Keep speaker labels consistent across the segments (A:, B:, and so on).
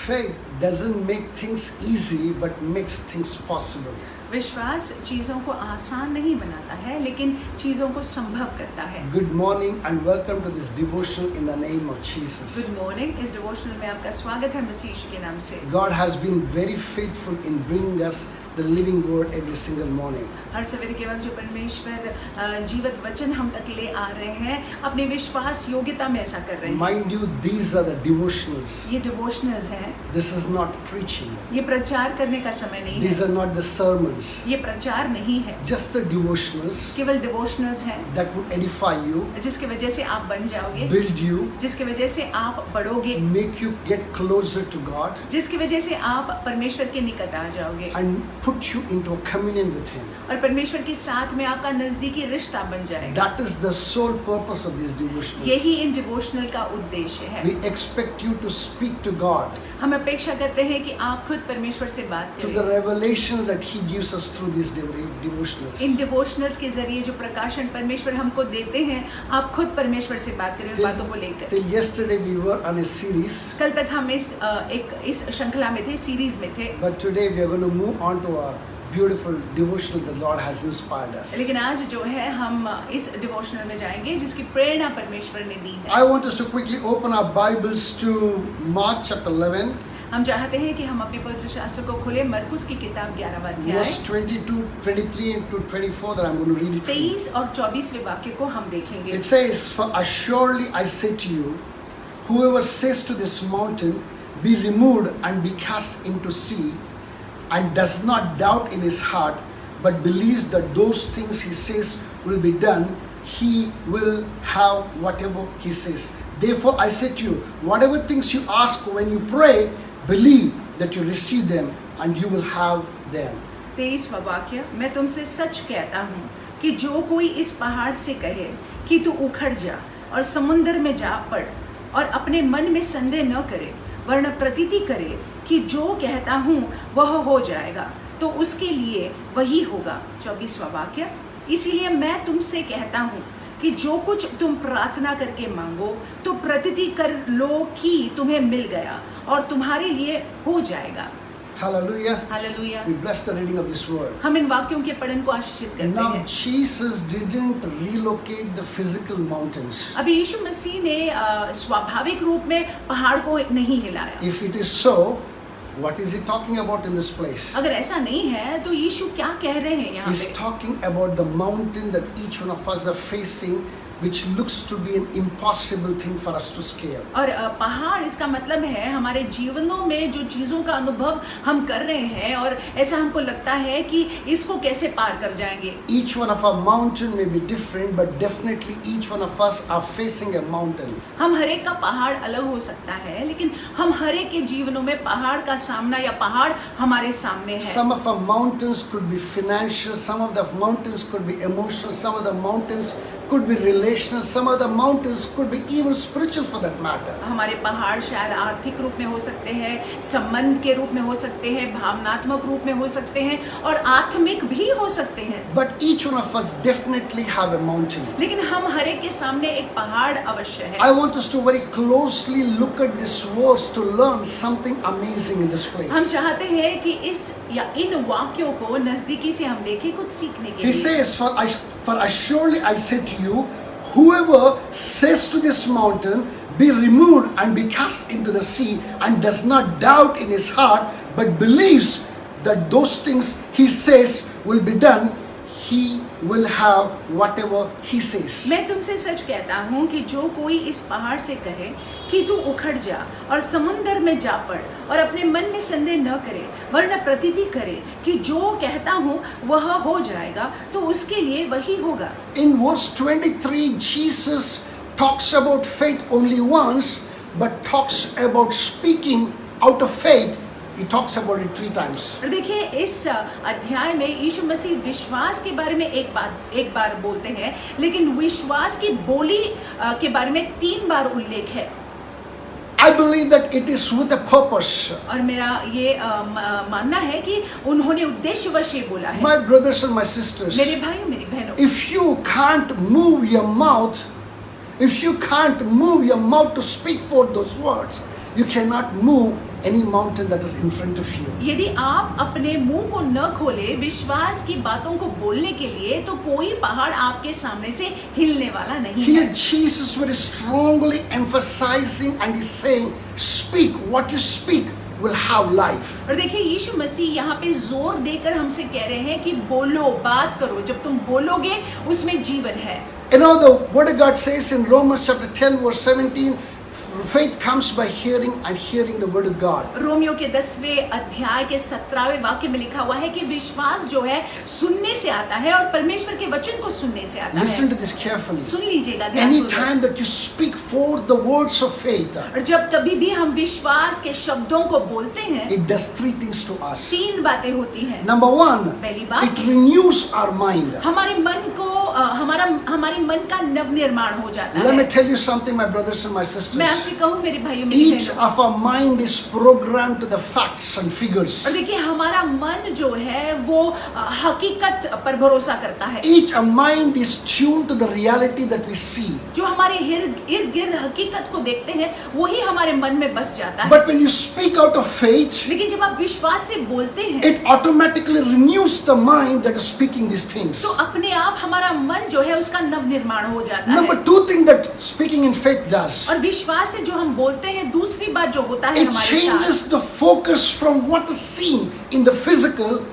A: Faith doesn't make things easy but makes things possible.
B: विश्वास चीज़ों को आसान नहीं बनाता है, लेकिन चीज़ों को संभव करता है।
A: Good morning and welcome to this devotional in the name of Jesus.
B: Good morning. इस डिवोशनल में आपका स्वागत है मसीह यीशु के नाम से।
A: God has been very faithful in bringing us the living word every single morning.
B: हर सवेरे के वक्त जो परमेश्वर जीवित वचन हम तक ले आ रहे हैं, अपने विश्वास योग्यता में ऐसा कर रहे हैं।
A: Mind you, these are the devotionals.
B: ये डिवोशनल्स हैं।
A: This is not preaching.
B: ये प्रचार करने का समय नहीं
A: These
B: है।
A: are not the sermons.
B: ये प्रचार नहीं है।
A: Just the devotionals
B: केवल डिवोशनल्स हैं
A: that would edify you,
B: जिसकी वजह से आप बन जाओगे,
A: build you,
B: जिसकी वजह से आप बढ़ोगे,
A: make you get closer to God,
B: जिसकी वजह से आप परमेश्वर के निकट आ जाओगे
A: and put you into a communion with Him.
B: और परमेश्वर के साथ में आपका नजदीकी रिश्ता बन जाएगा।
A: That is the sole purpose of these devotionals.
B: यही इन डिवोशनल का उद्देश्य है।
A: We expect you to speak to God
B: हम अपेक्षा करते हैं कि आप खुद परमेश्वर से बात
A: through the
B: करें।
A: revelation that He gives us through these devotionals.
B: इन डिवोशनल्स के जरिए जो प्रकाशन परमेश्वर हमको देते हैं, आप खुद परमेश्वर से बात करें उन बातों को लेकर।
A: Till yesterday we were on a series,
B: कल तक हम इस श्रृंखला में थे, सीरीज में थे,
A: but today we are going to move on to a beautiful devotional that Lord has inspired us.
B: लेकिन आज जो है हम इस डिवोशनल में जाएंगे जिसकी प्रेरणा परमेश्वर ने दी है।
A: I want us to quickly open our Bibles to Mark chapter 11,
B: हम चाहते हैं कि हम अपने पवित्र शास्त्र को खोले मरकुस की किताब 11वां अध्याय
A: verse 22, 23 and to 24 that I'm going to read it for you.
B: 23 और 24वें वाक्य को हम देखेंगे।
A: It says, "For assuredly I say to you, whoever says to this mountain, be removed and be cast into sea, and does not doubt in his heart, but believes that those things he says will be done, he will have whatever he says. Therefore I say to you, whatever things you ask when you pray, believe that you receive them, and you will have them."
B: 23वां वाक्य, मैं तुमसे सच कहता हूँ कि जो कोई इस पहाड़ से कहे कि तू उखड़ जा और समुद्र में जा पड़, और अपने मन में संदेह न करे, वरन प्रतीति करे कि जो कहता हूँ वह हो जाएगा, तो उसके लिए वही होगा। 24वां वाक्य, इसीलिए मैं तुमसे कहता हूँ कि जो कुछ तुम प्रार्थना करके मांगो तो प्रतीति कर लो कि तुम्हें मिल गया और तुम्हारे लिए हो जाएगा।
A: Hallelujah.
B: Hallelujah.
A: We bless the reading of this word.
B: हम इन वाक्यों के पठन को आशीषित करते
A: Now
B: हैं।
A: Jesus didn't relocate the physical mountains.
B: अभी यीशु मसीह ने स्वाभाविक रूप में पहाड़ को नहीं हिलाया।
A: If it is so, what is he talking about in this place?
B: अगर ऐसा नहीं है तो यीशु क्या कह रहे हैं यहाँ
A: He's
B: पे?
A: talking about the mountain that each one of us are facing, which looks to be an impossible thing for us to scale.
B: और पहाड़ इसका मतलब है हमारे जीवनों में जो चीज़ों का अनुभव हम कर रहे हैं और ऐसा हमको लगता है कि इसको कैसे पार कर जाएंगे।
A: Each one of our mountain may be different, but definitely each one of us are facing a mountain.
B: हम हर एक का पहाड़ अलग हो सकता है, लेकिन हम हर एक के जीवनों में पहाड़ का सामना या पहाड़ हमारे सामने है।
A: Some of our mountains could be financial, some of the mountains could be emotional, some of the mountains could be relational, some of the mountains could be even spiritual for that matter.
B: हमारे पहाड़ शायद आर्थिक रूप में हो सकते हैं, संबंध के रूप में हो सकते हैं, भावनात्मक रूप में हो सकते हैं और आत्मिक भी हो सकते हैं।
A: But each one of us definitely have a mountain.
B: लेकिन हम हर एक के सामने एक पहाड़ अवश्य है।
A: I want us to very closely look at this verse to learn something amazing in this place.
B: हम चाहते हैं कि इन वाक्यों को नजदीकी से हम देखें, कुछ सीखने के
A: He
B: लिए।
A: says, for assuredly I say to you, whoever says to this mountain, be removed and be cast into the sea, and does not doubt in his heart, but believes that those things he says will be done, he will have whatever he says.
B: मैं तुमसे सच कहता हूँ कि जो कोई इस पहाड़ से कहे कि तू उखड़ जा और समुद्र में जा पड़, और अपने मन में संदेह न करे, वरन प्रतीति करे कि जो कहता हूँ वह हो जाएगा, तो उसके लिए वही होगा।
A: In verse 23, Jesus talks about faith only once, but talks about speaking out of faith. He talks about it 3 times.
B: और देखिए इस अध्याय में यीशु मसीह विश्वास के बारे में एक बार बोलते हैं, लेकिन विश्वास की बोली के बारे में 3 बार उल्लेख है।
A: I believe that it is with a purpose.
B: और मेरा ये मानना है कि उन्होंने उद्देश्यवश ये बोला है।
A: My brothers and my sisters,
B: मेरे भाइयों मेरी बहनों,
A: if you can't move your mouth, if you can't move your mouth to speak forth those words, you cannot move any mountain that is in front of you.
B: यदि आप अपने मुंह को न खोले विश्वास की बातों को बोलने के लिए, तो कोई पहाड़ आपके सामने से हिलने वाला नहीं
A: Here
B: है।
A: Jesus very strongly emphasizing and is saying, speak, what you speak will have life.
B: और देखिए यीशु मसीह यहाँ पे जोर देकर हमसे कह रहे हैं कि बोलो, बात करो, जब तुम बोलोगे उसमें जीवन है।
A: You know, the word of God says in Romans chapter 10 verse 17, faith comes by hearing and hearing the word of God.
B: Romeo के 10वें अध्याय के 17वें वाक्य में लिखा हुआ है कि विश्वास जो है सुनने से आता है और परमेश्वर के वचन को सुनने से आता
A: Listen
B: है।
A: to this carefully.
B: सुन लीजिएगा
A: Any
B: ध्यानपूर्वक।
A: time that you speak forth the words of faith,
B: और जब कभी भी हम विश्वास के शब्दों को बोलते हैं,
A: it does three things to us.
B: 3 बातें होती हैं।
A: Number one,
B: पहली बात,
A: it renews our mind.
B: हमारे मन को हमारे मन का नवनिर्माण हो जाता
A: Let me
B: है।
A: tell you something, my brothers and my
B: मैं
A: sisters.
B: आपसे कहूँ मेरे भाइयों मेरी
A: Each
B: बहनों,
A: of our mind is programmed to the facts and figures.
B: और देखिए हमारा मन जो है वो हकीकत पर भरोसा करता है।
A: Each mind is tuned to the reality that we see.
B: जो हमारे इर्द गिर्द हकीकत को देखते हैं वही हमारे मन में बस जाता है।
A: But when you speak out of faith,
B: लेकिन जब आप विश्वास से बोलते हैं
A: it automatically renews the mind that is speaking these things.
B: तो अपने आप हमारा मन जो है उसका नवनिर्माण हो जाता
A: Number
B: है।
A: two thing that speaking in faith does,
B: और विश्वास से जो हम बोलते हैं, दूसरी बात जो होता है
A: it
B: हमारे
A: changes
B: साथ,
A: the focus from what is seen in the physical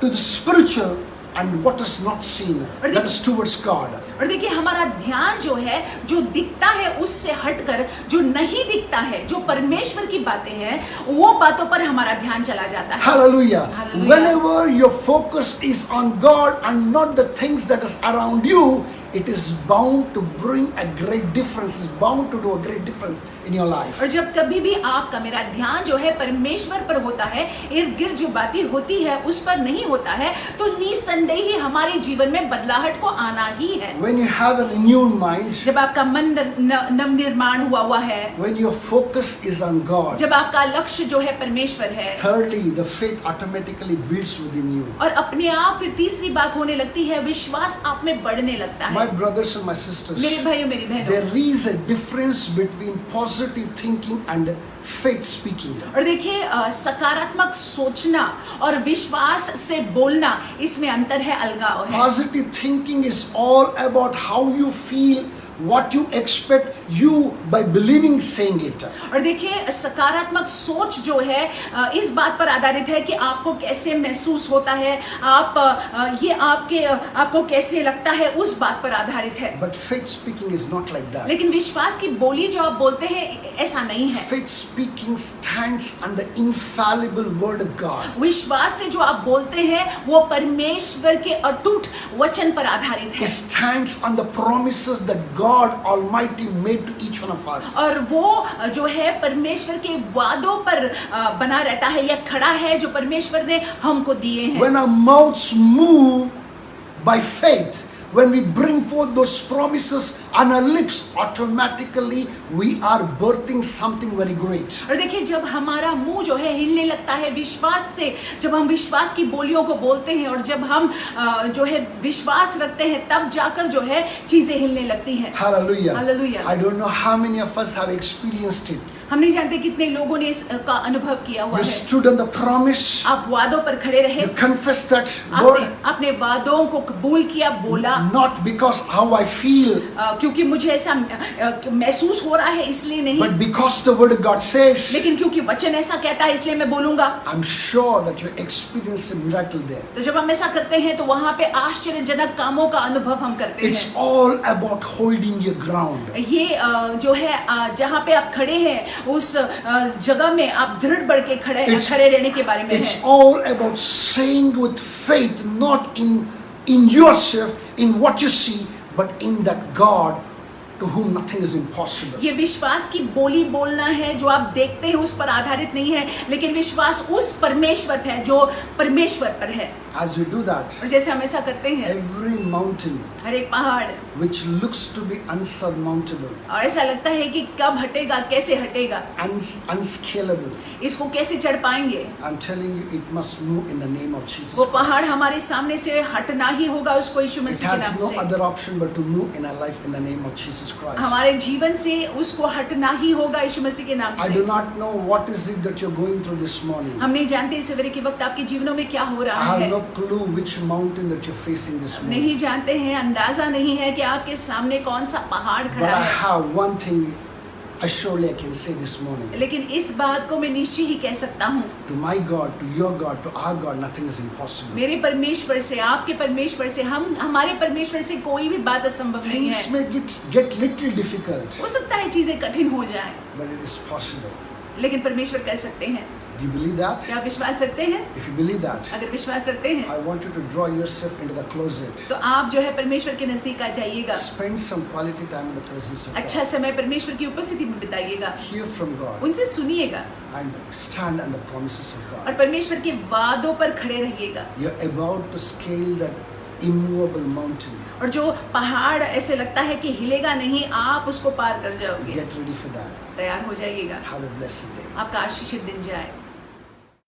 A: to the spiritual and what is not seen, that is towards God.
B: और देखिए हमारा ध्यान जो है, जो दिखता है उससे हटकर जो नहीं दिखता है, जो परमेश्वर की बातें हैं, वो बातों पर हमारा ध्यान चला जाता है।
A: Hallelujah.
B: Hallelujah.
A: Whenever your focus is on God and not the things that is around you, it is bound to bring a great difference. It's bound to do a great difference in your life.
B: और जब कभी भी आपका मेरा ध्यान जो है परमेश्वर पर होता है, इर्द गिर्द जो बातें होती है उस पर नहीं होता है, तो निसंदेह ही हमारे जीवन में बदलाहट को आना ही है।
A: When you have a renewed mind,
B: जब आपका मन नवनिर्माण हुआ है,
A: when your focus is on God,
B: जब आपका लक्ष्य जो है परमेश्वर है,
A: thirdly, the faith automatically builds within you.
B: और अपने आप फिर तीसरी बात होने लगती है, विश्वास आप में बढ़ने लगता
A: My
B: है।
A: brothers and my sisters,
B: मेरे भाइयों मेरी बहनों,
A: there is a difference between positive thinking and faith speaking.
B: और देखिए सकारात्मक सोचना और विश्वास से बोलना, इसमें अंतर है, अलगाव है।
A: Positive thinking is all about how you feel, what you expect, you by believing saying it.
B: और देखिए सकारात्मक सोच जो है इस बात पर आधारित है कि आपको कैसे महसूस होता है, आपको कैसे लगता है, उस बात पर आधारित है।
A: But faith speaking is not like that.
B: लेकिन विश्वास की बोली जो आप बोलते हैं ऐसा नहीं है।
A: Faith speaking stands on the infallible word of God.
B: विश्वास से जो आप बोलते हैं वो परमेश्वर के अटूट वचन पर आधारित है।
A: It stands on the promises that God Almighty made to each one of us.
B: और वो जो है परमेश्वर के वादों पर बना रहता है या खड़ा है, जो परमेश्वर ने हमको दिए हैं।
A: When our mouths move by faith, when we bring forth those promises on our lips, automatically we are birthing something very great.
B: और देखिए जब हमारा मुंह जो है हिलने लगता है विश्वास से, जब हम विश्वास की बोलियों को बोलते हैं और जब हम जो है विश्वास रखते हैं, तब जाकर जो है चीजें हिलने लगती हैं।
A: Hallelujah.
B: Hallelujah.
A: I don't know how many of us have experienced it.
B: हम नहीं जानते कितने लोगों ने इसका अनुभव किया हुआ
A: You
B: है।
A: stood on the promise,
B: आप वादों पर खड़े रहे,
A: you confessed that word,
B: आपने वादों को कबूल किया, बोला,
A: not because how I feel,
B: क्योंकि मुझे ऐसा महसूस हो रहा है इसलिए नहीं,
A: but because the word of God says.
B: लेकिन क्योंकि वचन ऐसा कहता है इसलिए मैं बोलूंगा।
A: I'm sure that you experienced a miracle there.
B: तो जब हम ऐसा करते हैं तो वहां पे आश्चर्यजनक कामों का अनुभव हम करते
A: It's
B: हैं।
A: all about holding your ground.
B: ये जो है जहाँ पे आप खड़े हैं उस जगह में आप दृढ़ बढ़ के खड़े रहने के बारे में
A: It's
B: है।
A: all about saying with faith, not in yourself, in what you see, but in that God to whom nothing is impossible.
B: ये विश्वास की बोली बोलना है, जो आप देखते हैं उस पर आधारित नहीं है, लेकिन विश्वास उस परमेश्वर पे है जो परमेश्वर पर है।
A: As we do that,
B: और जैसे हम ऐसा करते हैं,
A: every mountain
B: हर एक पहाड़
A: which looks to be unsurmountable,
B: और ऐसा लगता है कि कब हटेगा, कैसे हटेगा,
A: unscalable,
B: इसको कैसे चढ़ पाएंगे,
A: I'm telling you, it must move in the name of Jesus
B: वो पहाड़
A: Christ.
B: हमारे सामने से हटना ही होगा, उसको यीशु
A: It
B: मसीह के नाम
A: has no
B: से।
A: other option but to move in our life in the name of Jesus Jesus Christ.
B: हमारे जीवन से उसको हटना ही होगा यीशु मसीह के नाम
A: I
B: से।
A: do not know what is it that you're going through this morning.
B: हम नहीं जानते इस सवेरे के वक्त आपके जीवनों में क्या हो
A: I
B: रहा
A: have
B: है,
A: no clue which mountain that you're facing this morning.
B: नहीं जानते हैं, अंदाजा नहीं है कि आपके सामने कौन सा पहाड़
A: But
B: खड़ा
A: I
B: है।
A: have one thing surely I can say this morning.
B: लेकिन इस बात को मैं निश्चय ही कह सकता हूँ,
A: To my God, to your God, to our God, nothing is impossible.
B: मेरे परमेश्वर से, आपके परमेश्वर से, हमारे परमेश्वर से कोई भी बात असंभव नहीं
A: Things
B: है।
A: may get little difficult,
B: हो सकता है चीजें कठिन हो जाएं,
A: but it is possible.
B: लेकिन परमेश्वर कर सकते हैं।
A: Do you believe that?
B: क्या आप विश्वास रखते हैं?
A: If you believe that,
B: अगर विश्वास रखते हैं
A: I want you to draw yourself into the closet.
B: तो आप जो है परमेश्वर के नजदीक आ जाइएगा,
A: Spend some quality time in the presence of
B: अच्छा
A: God.
B: समय परमेश्वर की उपस्थिति में बिताइएगा,
A: Hear from God
B: उनसे सुनिएगा
A: and stand on the promises of
B: और
A: God.
B: परमेश्वर के वादों पर खड़े रहिएगा।
A: You're about to scale that immovable mountain.
B: और जो पहाड़ ऐसे लगता है कि हिलेगा नहीं, आप उसको पार कर जाओगे।
A: Get ready for that.
B: तैयार हो जाइएगा।
A: Have a blessed day.
B: आपका आशीषित दिन जाए।